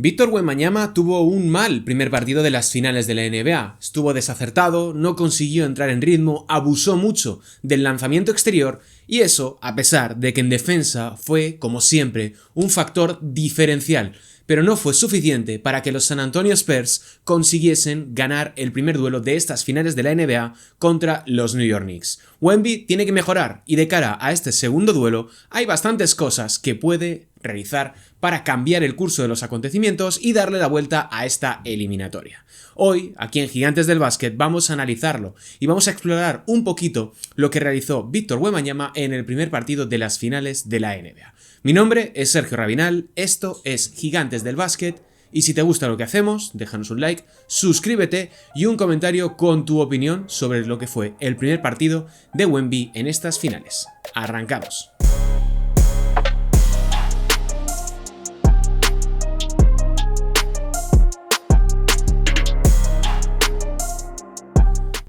Victor Wembanyama tuvo un mal primer partido de las finales de la NBA. Estuvo desacertado, no consiguió entrar en ritmo, abusó mucho del lanzamiento exterior y eso, a pesar de que en defensa fue, como siempre, un factor diferencial, pero no fue suficiente para que los San Antonio Spurs consiguiesen ganar el primer duelo de estas finales de la NBA contra los New York Knicks. Wemby tiene que mejorar y de cara a este segundo duelo hay bastantes cosas que puede realizar para cambiar el curso de los acontecimientos y darle la vuelta a esta eliminatoria. Hoy, aquí en Gigantes del Básquet, vamos a analizarlo y vamos a explorar un poquito lo que realizó Victor Wembanyama en el primer partido de las finales de la NBA. Mi nombre es Sergio Rabinal, esto es Gigantes del Básquet y si te gusta lo que hacemos, déjanos un like, suscríbete y un comentario con tu opinión sobre lo que fue el primer partido de Wemby en estas finales. ¡Arrancamos!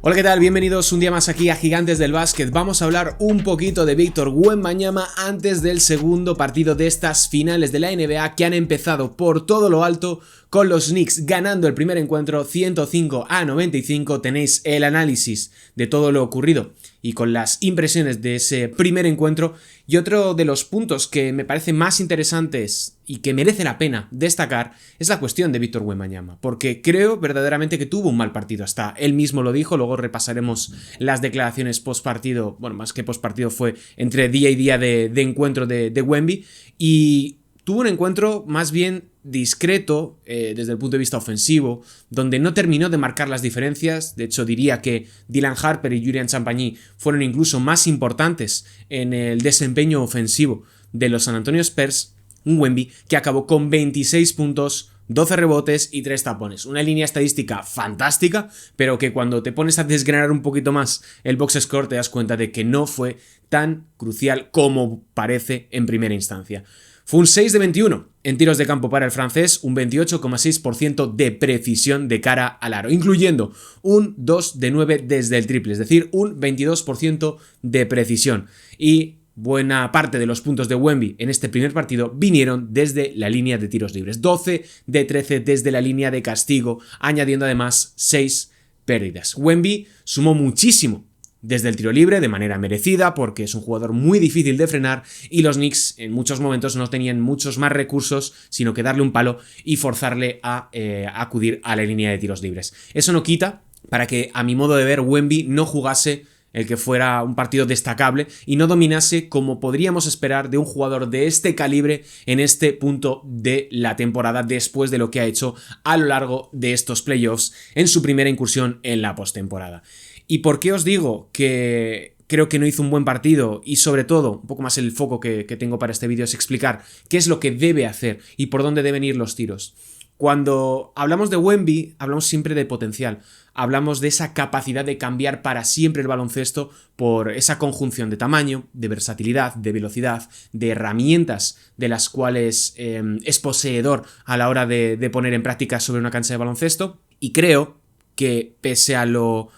Hola, ¿qué tal? Bienvenidos un día más aquí a Gigantes del Básquet. Vamos a hablar un poquito de Victor Wembanyama antes del segundo partido de estas finales de la NBA que han empezado por todo lo alto con los Knicks ganando el primer encuentro 105-95. Tenéis el análisis de todo lo ocurrido y con las impresiones de ese primer encuentro. Y otro de los puntos que me parecen más interesantes y que merece la pena destacar es la cuestión de Victor Wembanyama, porque creo verdaderamente que tuvo un mal partido, hasta él mismo lo dijo. Luego repasaremos las declaraciones post partido, bueno, más que post partido fue entre día y día de encuentro de Wemby, y tuvo un encuentro más bien discreto desde el punto de vista ofensivo, donde no terminó de marcar las diferencias. De hecho, diría que Dylan Harper y Julian Champagny fueron incluso más importantes en el desempeño ofensivo de los San Antonio Spurs. Un Wemby que acabó con 26 puntos, 12 rebotes y 3 tapones. Una línea estadística fantástica, pero que cuando te pones a desgranar un poquito más el box score te das cuenta de que no fue tan crucial como parece en primera instancia. Fue un 6 de 21 en tiros de campo para el francés, un 28,6% de precisión de cara al aro, incluyendo un 2 de 9 desde el triple, es decir, un 22% de precisión. Y buena parte de los puntos de Wemby en este primer partido vinieron desde la línea de tiros libres, 12 de 13 desde la línea de castigo, añadiendo además 6 pérdidas. Wemby sumó muchísimo desde el tiro libre de manera merecida porque es un jugador muy difícil de frenar y los Knicks en muchos momentos no tenían muchos más recursos sino que darle un palo y forzarle a acudir a la línea de tiros libres. Eso no quita para que, a mi modo de ver, Wemby no jugase el que fuera un partido destacable y no dominase como podríamos esperar de un jugador de este calibre en este punto de la temporada, después de lo que ha hecho a lo largo de estos playoffs en su primera incursión en la postemporada. ¿Y por qué os digo que creo que no hizo un buen partido? Y sobre todo, un poco más el foco que tengo para este vídeo es explicar qué es lo que debe hacer y por dónde deben ir los tiros. Cuando hablamos de Wemby, hablamos siempre de potencial. Hablamos de esa capacidad de cambiar para siempre el baloncesto por esa conjunción de tamaño, de versatilidad, de velocidad, de herramientas de las cuales es poseedor a la hora de poner en práctica sobre una cancha de baloncesto. Y creo que pese a lo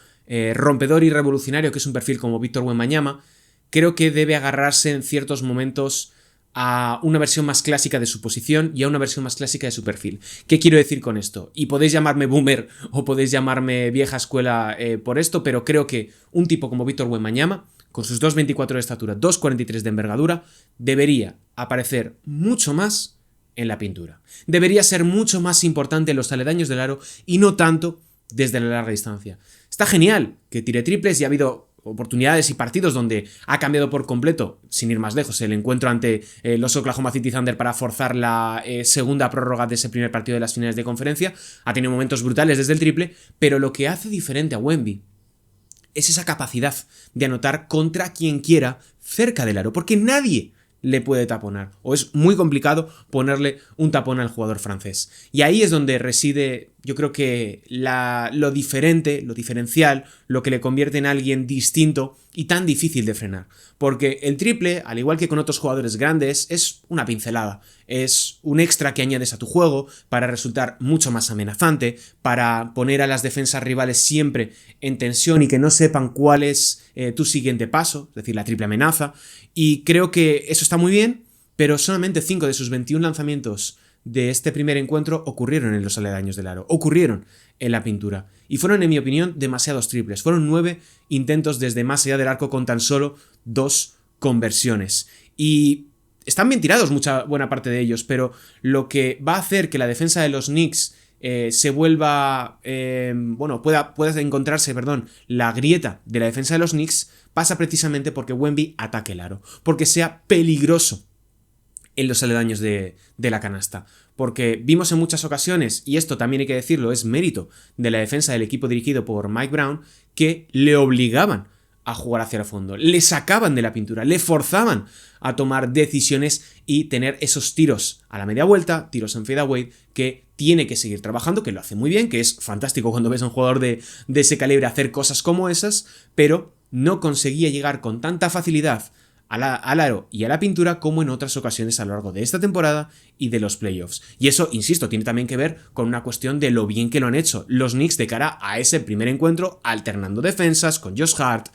rompedor y revolucionario que es un perfil como Victor Wembanyama, creo que debe agarrarse en ciertos momentos a una versión más clásica de su posición y a una versión más clásica de su perfil. ¿Qué quiero decir con esto? Y podéis llamarme boomer o podéis llamarme vieja escuela por esto, pero creo que un tipo como Victor Wembanyama, con sus 2,24 de estatura, 2,43 de envergadura, debería aparecer mucho más en la pintura. Debería ser mucho más importante en los aledaños del aro y no tanto desde la larga distancia. Está genial que tire triples y ha habido oportunidades y partidos donde ha cambiado por completo, sin ir más lejos, el encuentro ante los Oklahoma City Thunder para forzar la segunda prórroga de ese primer partido de las finales de conferencia. Ha tenido momentos brutales desde el triple, pero lo que hace diferente a Wemby es esa capacidad de anotar contra quien quiera cerca del aro, porque nadie le puede taponar, o es muy complicado ponerle un tapón al jugador francés. Y ahí es donde reside, yo creo que lo diferente, lo diferencial, lo que le convierte en alguien distinto y tan difícil de frenar. Porque el triple, al igual que con otros jugadores grandes, es una pincelada, es un extra que añades a tu juego para resultar mucho más amenazante, para poner a las defensas rivales siempre en tensión y que no sepan cuál es tu siguiente paso, es decir, la triple amenaza. Y creo que eso está muy bien, pero solamente 5 de sus 21 lanzamientos de este primer encuentro ocurrieron en los aledaños del aro, ocurrieron en la pintura. Y fueron, en mi opinión, demasiados triples. Fueron 9 intentos desde más allá del arco con tan solo 2 conversiones. Y están bien tirados buena parte de ellos, pero lo que va a hacer que la defensa de los Knicks se vuelva, pueda encontrarse, la grieta de la defensa de los Knicks, pasa precisamente porque Wemby ataque el aro, porque sea peligroso en los aledaños de la canasta. Porque vimos en muchas ocasiones, y esto también hay que decirlo, es mérito de la defensa del equipo dirigido por Mike Brown, que le obligaban a jugar hacia el fondo, le sacaban de la pintura, le forzaban a tomar decisiones y tener esos tiros a la media vuelta, tiros en fadeaway, que tiene que seguir trabajando, que lo hace muy bien, que es fantástico cuando ves a un jugador de ese calibre hacer cosas como esas, pero no conseguía llegar con tanta facilidad al aro y a la pintura como en otras ocasiones a lo largo de esta temporada y de los playoffs. Y eso, insisto, tiene también que ver con una cuestión de lo bien que lo han hecho los Knicks de cara a ese primer encuentro, alternando defensas con Josh Hart,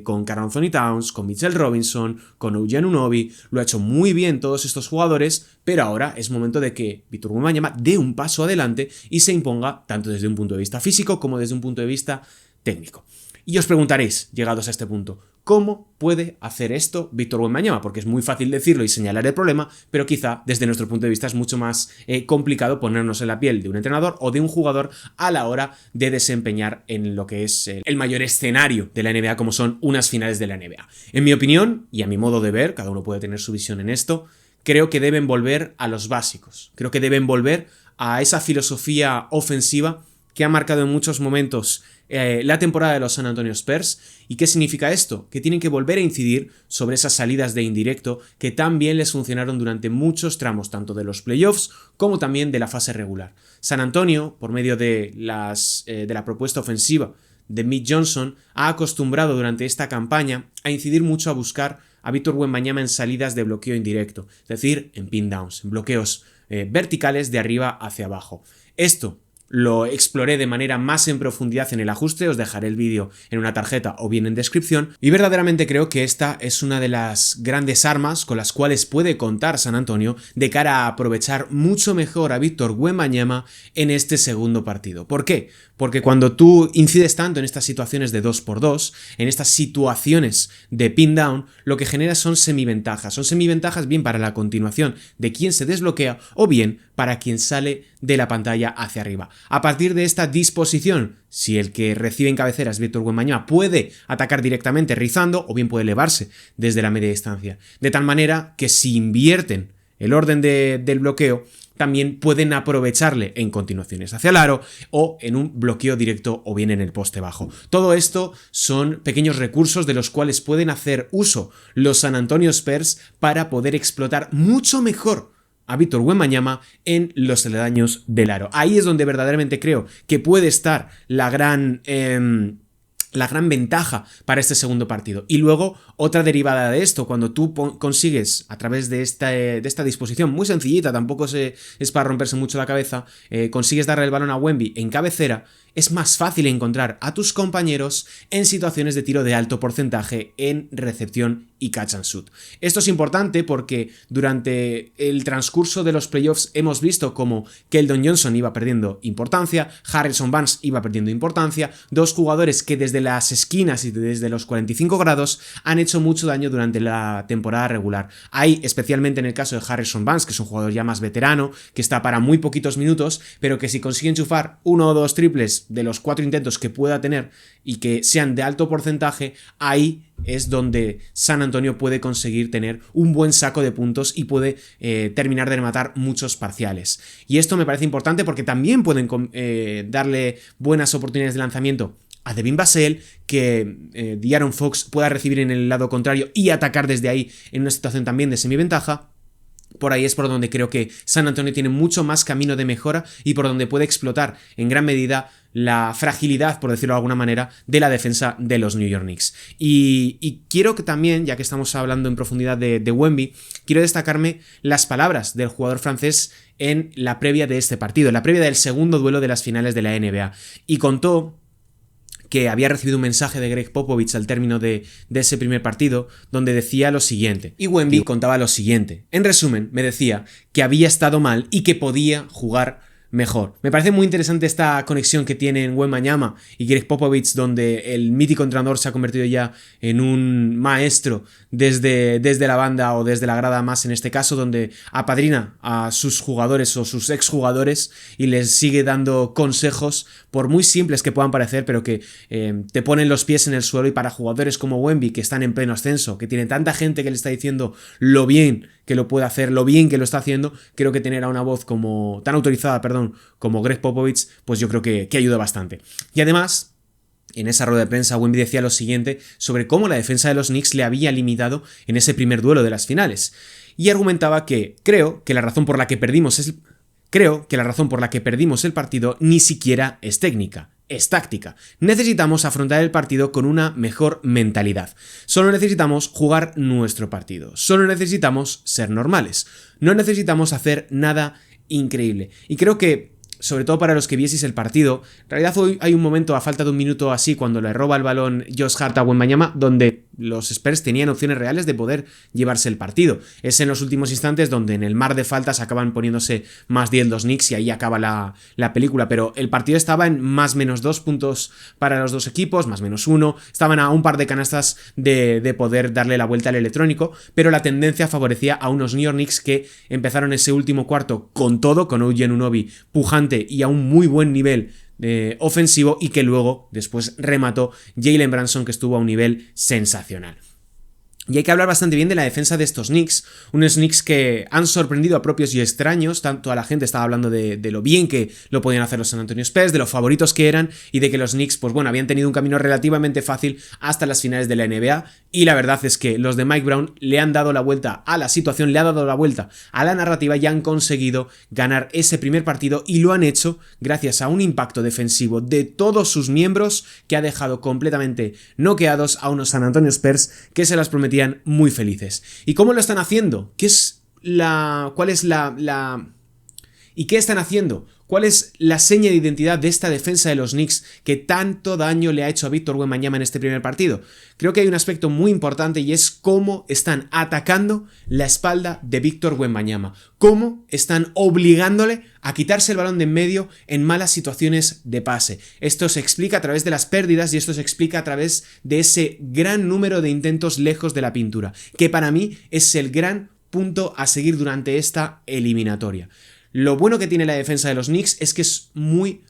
con Karl Anthony Towns, con Mitchell Robinson, con OG Anunoby. Lo ha hecho muy bien todos estos jugadores, pero ahora es momento de que Victor Wembanyama dé un paso adelante y se imponga tanto desde un punto de vista físico como desde un punto de vista técnico. Y os preguntaréis, llegados a este punto, ¿cómo puede hacer esto Victor Wembanyama? Porque es muy fácil decirlo y señalar el problema, pero quizá desde nuestro punto de vista es mucho más complicado ponernos en la piel de un entrenador o de un jugador a la hora de desempeñar en lo que es el mayor escenario de la NBA, como son unas finales de la NBA. En mi opinión, y a mi modo de ver, cada uno puede tener su visión en esto, creo que deben volver a los básicos. Creo que deben volver a esa filosofía ofensiva que ha marcado en muchos momentos la temporada de los San Antonio Spurs. ¿Y qué significa esto? Que tienen que volver a incidir sobre esas salidas de indirecto que tan bien les funcionaron durante muchos tramos, tanto de los playoffs como también de la fase regular. San Antonio, por medio de la propuesta ofensiva de Mitch Johnson, ha acostumbrado durante esta campaña a incidir mucho a buscar a Victor Wembanyama en salidas de bloqueo indirecto, es decir, en pin downs, en bloqueos verticales de arriba hacia abajo. Esto lo exploré de manera más en profundidad en el ajuste, os dejaré el vídeo en una tarjeta o bien en descripción, y verdaderamente creo que esta es una de las grandes armas con las cuales puede contar San Antonio de cara a aprovechar mucho mejor a Victor Wembanyama en este segundo partido. ¿Por qué? Porque cuando tú incides tanto en estas situaciones de 2x2, en estas situaciones de pin down, lo que genera son semiventajas. Son semiventajas bien para la continuación de quien se desbloquea o bien para quien sale de la pantalla hacia arriba. A partir de esta disposición, si el que recibe en cabecera es Victor Wembanyama, puede atacar directamente rizando o bien puede elevarse desde la media distancia. De tal manera que si invierten el orden del bloqueo, también pueden aprovecharle en continuaciones hacia el aro o en un bloqueo directo o bien en el poste bajo. Todo esto son pequeños recursos de los cuales pueden hacer uso los San Antonio Spurs para poder explotar mucho mejor a Victor Wembanyama en los aledaños del aro. Ahí es donde verdaderamente creo que puede estar la gran ventaja para este segundo partido. Y luego, otra derivada de esto, cuando tú consigues, a través de esta disposición muy sencillita, tampoco es para romperse mucho la cabeza, consigues darle el balón a Wemby en cabecera, es más fácil encontrar a tus compañeros en situaciones de tiro de alto porcentaje en recepción y catch and shoot. Esto es importante porque durante el transcurso de los playoffs hemos visto como Keldon Johnson iba perdiendo importancia, Harrison Barnes iba perdiendo importancia, dos jugadores que desde las esquinas y desde los 45 grados han hecho mucho daño durante la temporada regular. Hay, especialmente en el caso de Harrison Barnes, que es un jugador ya más veterano, que está para muy poquitos minutos, pero que si consigue enchufar 1 o 2 triples de los 4 intentos que pueda tener y que sean de alto porcentaje, ahí es donde San Antonio puede conseguir tener un buen saco de puntos y puede terminar de rematar muchos parciales. Y esto me parece importante porque también pueden darle buenas oportunidades de lanzamiento a Devin Vassell, que De'Aaron Fox pueda recibir en el lado contrario y atacar desde ahí en una situación también de semiventaja. Por ahí es por donde creo que San Antonio tiene mucho más camino de mejora y por donde puede explotar en gran medida la fragilidad, por decirlo de alguna manera, de la defensa de los New York Knicks. Y quiero que también, ya que estamos hablando en profundidad de Wemby, quiero destacarme las palabras del jugador francés en la previa de este partido, en la previa del segundo duelo de las finales de la NBA. Y contó que había recibido un mensaje de Greg Popovich al término de ese primer partido, donde decía lo siguiente, y Wemby contaba lo siguiente. En resumen, me decía que había estado mal y que podía jugar mejor. Me parece muy interesante esta conexión que tienen Wembanyama y Greg Popovich, donde el mítico entrenador se ha convertido ya en un maestro desde la banda o desde la grada, más en este caso, donde apadrina a sus jugadores o sus exjugadores y les sigue dando consejos, por muy simples que puedan parecer, pero que te ponen los pies en el suelo. Y para jugadores como Wemby, que están en pleno ascenso, que tienen tanta gente que le está diciendo lo bien que lo puede hacer, lo bien que lo está haciendo, creo que tener a una voz tan autorizada, como Greg Popovich, pues yo creo que ayuda bastante. Y además, en esa rueda de prensa, Wemby decía lo siguiente sobre cómo la defensa de los Knicks le había limitado en ese primer duelo de las finales. Y argumentaba que creo que la razón por la que perdimos el partido ni siquiera es técnica. Es táctica. Necesitamos afrontar el partido con una mejor mentalidad. Solo necesitamos jugar nuestro partido. Solo necesitamos ser normales. No necesitamos hacer nada increíble. Y creo que, sobre todo para los que vieseis el partido, en realidad hoy hay un momento, a falta de un minuto así, cuando le roba el balón Josh Hart a Wembanyama, donde los Spurs tenían opciones reales de poder llevarse el partido. Es en los últimos instantes donde en el mar de faltas acaban poniéndose más 10 los Knicks y ahí acaba la película, pero el partido estaba en más menos 2 puntos para los dos equipos, más menos 1, estaban a un par de canastas de poder darle la vuelta al electrónico, pero la tendencia favorecía a unos New York Knicks que empezaron ese último cuarto con todo, con OG Anunoby pujante y a un muy buen nivel ofensivo, y que luego después remató Jalen Brunson, que estuvo a un nivel sensacional. Y hay que hablar bastante bien de la defensa de estos Knicks, unos Knicks que han sorprendido a propios y extraños. Tanto a la gente estaba hablando de lo bien que lo podían hacer los San Antonio Spurs, de lo favoritos que eran y de que los Knicks, pues bueno, habían tenido un camino relativamente fácil hasta las finales de la NBA. Y la verdad es que los de Mike Brown le han dado la vuelta a la situación, le han dado la vuelta a la narrativa y han conseguido ganar ese primer partido, y lo han hecho gracias a un impacto defensivo de todos sus miembros que ha dejado completamente noqueados a unos San Antonio Spurs que se las prometían muy felices. ¿Y cómo lo están haciendo? ¿Qué están haciendo? ¿Cuál es la seña de identidad de esta defensa de los Knicks que tanto daño le ha hecho a Victor Wembanyama en este primer partido? Creo que hay un aspecto muy importante, y es cómo están atacando la espalda de Victor Wembanyama. Cómo están obligándole a quitarse el balón de en medio en malas situaciones de pase. Esto se explica a través de las pérdidas, y esto se explica a través de ese gran número de intentos lejos de la pintura, que para mí es el gran punto a seguir durante esta eliminatoria. Lo bueno que tiene la defensa de los Knicks es que es muy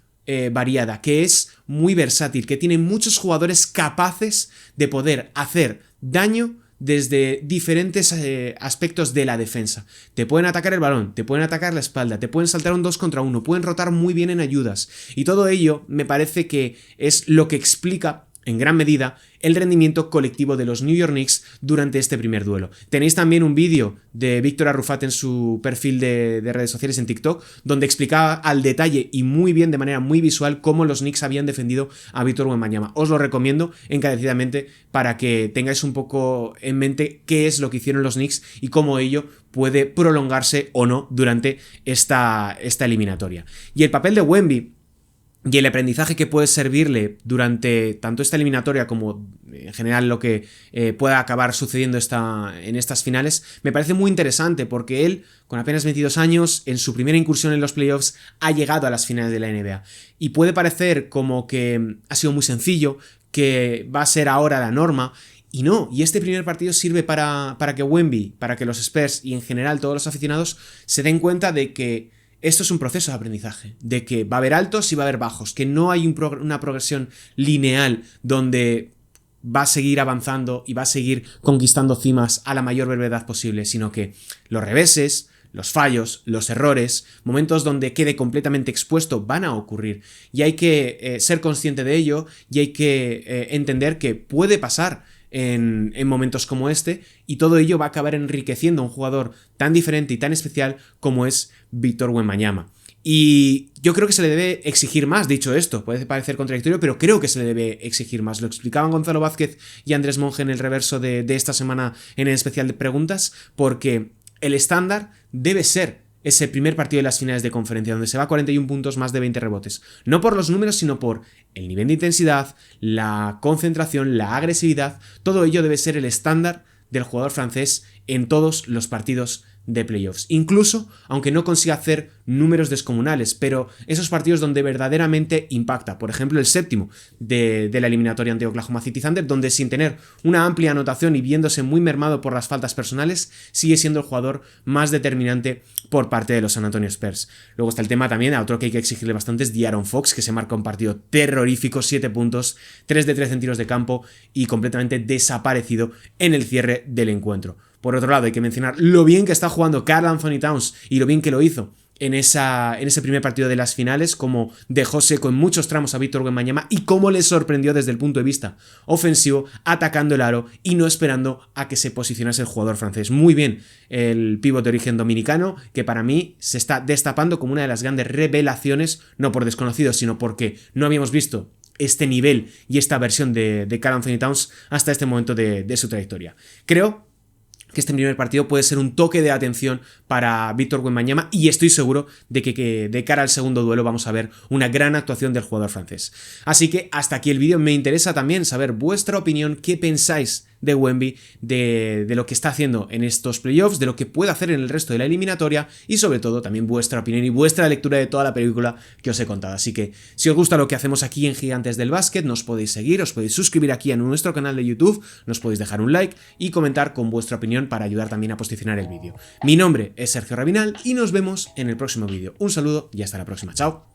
variada, que es muy versátil, que tiene muchos jugadores capaces de poder hacer daño desde diferentes aspectos de la defensa. Te pueden atacar el balón, te pueden atacar la espalda, te pueden saltar un 2 contra 1, pueden rotar muy bien en ayudas, y todo ello me parece que es lo que explica en gran medida el rendimiento colectivo de los New York Knicks durante este primer duelo. Tenéis también un vídeo de Víctor Arrufat en su perfil de redes sociales en TikTok, donde explicaba al detalle y muy bien, de manera muy visual, cómo los Knicks habían defendido a Victor Wembanyama. Os lo recomiendo encarecidamente para que tengáis un poco en mente qué es lo que hicieron los Knicks y cómo ello puede prolongarse o no durante esta eliminatoria. Y el papel de Wemby y el aprendizaje que puede servirle durante tanto esta eliminatoria como en general lo que pueda acabar sucediendo en estas finales, me parece muy interesante, porque él, con apenas 22 años, en su primera incursión en los playoffs, ha llegado a las finales de la NBA. Y puede parecer como que ha sido muy sencillo, que va a ser ahora la norma, y no. Y este primer partido sirve para que Wemby, para que los Spurs y en general todos los aficionados se den cuenta de que esto es un proceso de aprendizaje, de que va a haber altos y va a haber bajos, que no hay una progresión lineal donde va a seguir avanzando y va a seguir conquistando cimas a la mayor brevedad posible, sino que los reveses, los fallos, los errores, momentos donde quede completamente expuesto van a ocurrir, y hay que ser consciente de ello, y hay que entender que puede pasar en momentos como este, y todo ello va a acabar enriqueciendo a un jugador tan diferente y tan especial como es Victor Wembanyama. Y yo creo que se le debe exigir más. Dicho esto, puede parecer contradictorio, pero creo que se le debe exigir más. Lo explicaban Gonzalo Vázquez y Andrés Monge en el reverso de esta semana en el especial de preguntas, porque el estándar debe ser ese primer partido de las finales de conferencia, donde se va a 41 puntos, más de 20 rebotes. No por los números, sino por el nivel de intensidad, la concentración, la agresividad. Todo ello debe ser el estándar del jugador francés en todos los partidos de playoffs, incluso aunque no consiga hacer números descomunales, pero esos partidos donde verdaderamente impacta, por ejemplo el séptimo de la eliminatoria ante Oklahoma City Thunder, donde sin tener una amplia anotación y viéndose muy mermado por las faltas personales, sigue siendo el jugador más determinante por parte de los San Antonio Spurs. Luego está el tema también, a otro que hay que exigirle bastante, es De'Aaron Fox, que se marca un partido terrorífico, 7 puntos, 3 de 3 en tiros de campo y completamente desaparecido en el cierre del encuentro. Por otro lado, hay que mencionar lo bien que está jugando Karl Anthony Towns y lo bien que lo hizo en ese primer partido de las finales, como dejó seco en muchos tramos a Víctor Wembanyama y cómo le sorprendió desde el punto de vista ofensivo, atacando el aro y no esperando a que se posicionase el jugador francés. Muy bien el pívot de origen dominicano, que para mí se está destapando como una de las grandes revelaciones, no por desconocido, sino porque no habíamos visto este nivel y esta versión de Karl Anthony Towns hasta este momento de su trayectoria. Creo que este primer partido puede ser un toque de atención para Víctor Wembanyama y estoy seguro de que de cara al segundo duelo vamos a ver una gran actuación del jugador francés. Así que hasta aquí el vídeo. Me interesa también saber vuestra opinión, qué pensáis de Wemby, de lo que está haciendo en estos playoffs, de lo que puede hacer en el resto de la eliminatoria y sobre todo también vuestra opinión y vuestra lectura de toda la película que os he contado. Así que si os gusta lo que hacemos aquí en Gigantes del Básquet, nos podéis seguir, os podéis suscribir aquí en nuestro canal de YouTube, nos podéis dejar un like y comentar con vuestra opinión para ayudar también a posicionar el vídeo. Mi nombre es Sergio Rabinal y nos vemos en el próximo vídeo. Un saludo y hasta la próxima. Chao.